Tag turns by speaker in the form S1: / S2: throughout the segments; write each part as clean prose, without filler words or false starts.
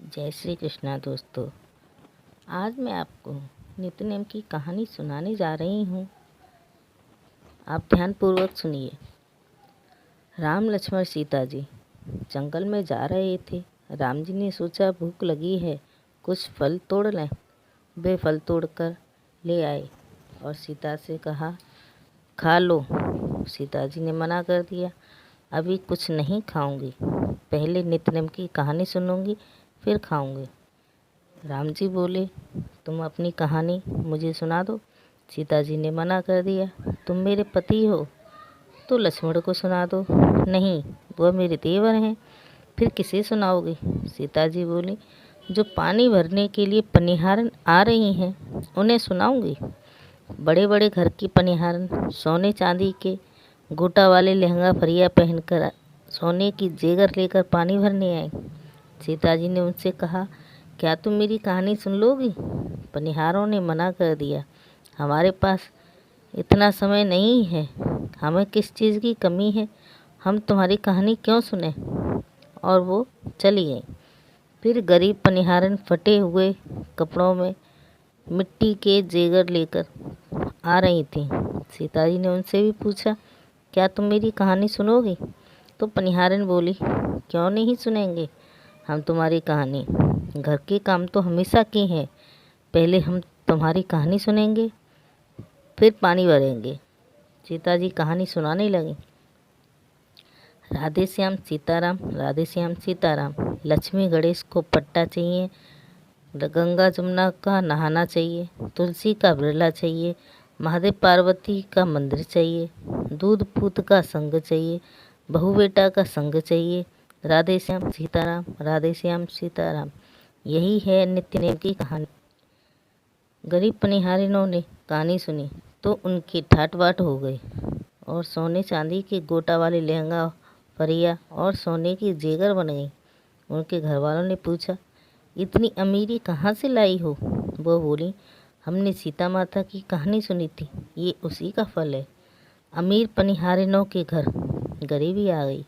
S1: जय श्री कृष्णा दोस्तों। आज मैं आपको नित्य नेम की कहानी सुनाने जा रही हूँ। आप ध्यानपूर्वक सुनिए। राम लक्ष्मण सीता जी जंगल में जा रहे थे। राम जी ने सोचा भूख लगी है, कुछ फल तोड़ लें। वे फल तोड़कर ले आए और सीता से कहा, खा लो। सीता जी ने मना कर दिया, अभी कुछ नहीं खाऊंगी, पहले नित्य नेम की कहानी सुनूंगी फिर खाऊंगी। राम जी बोले, तुम अपनी कहानी मुझे सुना दो। सीता जी ने मना कर दिया, तुम मेरे पति हो तो लक्ष्मण को सुना दो। नहीं, वह मेरे देवर हैं, फिर किसे सुनाओगे? सीता जी बोली, जो पानी भरने के लिए पनिहारन आ रही हैं उन्हें सुनाऊंगी। बड़े बड़े घर की पनिहारन सोने चांदी के गोटा वाले लहंगा फरिया पहनकर सोने की जेवर लेकर पानी भरने आए। सीता जी ने उनसे कहा, क्या तुम मेरी कहानी सुन लोगी? पनिहारों ने मना कर दिया, हमारे पास इतना समय नहीं है, हमें किस चीज़ की कमी है, हम तुम्हारी कहानी क्यों सुने? और वो चली गई। फिर गरीब पनिहारन फटे हुए कपड़ों में मिट्टी के जेवर लेकर आ रही थी। सीता जी ने उनसे भी पूछा, क्या तुम मेरी कहानी सुनोगी? तो पनिहारन बोली, क्यों नहीं सुनेंगे हम तुम्हारी कहानी, घर के काम तो हमेशा की हैं, पहले हम तुम्हारी कहानी सुनेंगे फिर पानी भरेंगे। सीता जी कहानी सुनाने लगी। राधे श्याम सीताराम, राधे श्याम सीताराम। लक्ष्मी गणेश को पट्टा चाहिए, गंगा जमुना का नहाना चाहिए, तुलसी का बिरला चाहिए, महादेव पार्वती का मंदिर चाहिए, दूध पूत का संग चाहिए, बहू बेटा का संग चाहिए। राधे श्याम सीताराम, राधे श्याम सीताराम। यही है नित्य नेम की कहानी। गरीब पनिहारिनों ने कहानी सुनी तो उनकी ठाट बाट हो गई और सोने चांदी के गोटा वाले लहंगा फरिया और सोने की जेवर बन गई। उनके घर वालों ने पूछा, इतनी अमीरी कहाँ से लाई हो? वो बोली, हमने सीता माता की कहानी सुनी थी, ये उसी का फल है। अमीर पनिहारिनों के घर गरीबी आ गई।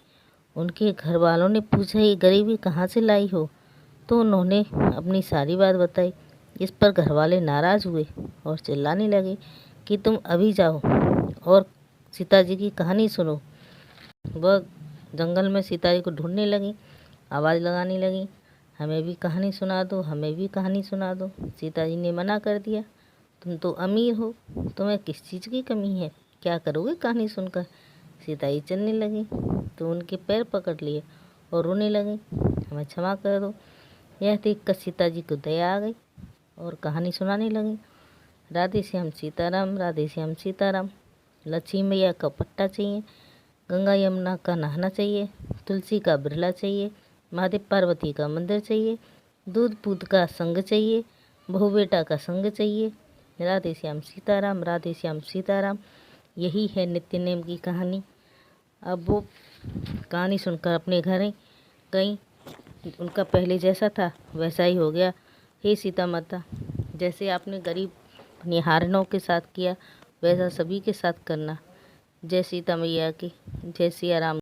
S1: उनके घर वालों ने पूछा, ये गरीबी कहाँ से लाई हो? तो उन्होंने अपनी सारी बात बताई। इस पर घर वाले नाराज़ हुए और चिल्लाने लगे कि तुम अभी जाओ और सीता जी की कहानी सुनो। वह जंगल में सीता जी को ढूंढने लगी, आवाज़ लगाने लगी, हमें भी कहानी सुना दो, हमें भी कहानी सुना दो। सीता जी ने मना कर दिया, तुम तो अमीर हो, तुम्हें किस चीज़ की कमी है, क्या करोगे कहानी सुनकर? सीता जी चलने लगी तो उनके पैर पकड़ लिए और रोने लगी, हमें क्षमा कर दो। यह देखकर सीता जी को दया आ गई और कहानी सुनाने लगी। राधे श्याम सीताराम, राधे श्याम सीताराम। लक्ष्मी मैया का पट्टा चाहिए, गंगा यमुना का नहाना चाहिए, तुलसी का बिरला चाहिए, महादेव पार्वती का मंदिर चाहिए, दूध पूत का संग चाहिए, बहू बेटा का संग चाहिए। राधे श्याम सीताराम, राधे श्याम सीताराम। यही है नित्य नेम की कहानी। अब वो कहानी सुनकर अपने घर गई। उनका पहले जैसा था वैसा ही हो गया। हे सीता माता, जैसे आपने गरीब निहारनों के साथ किया वैसा सभी के साथ करना। जय सीता मैया की, जय सिया राम।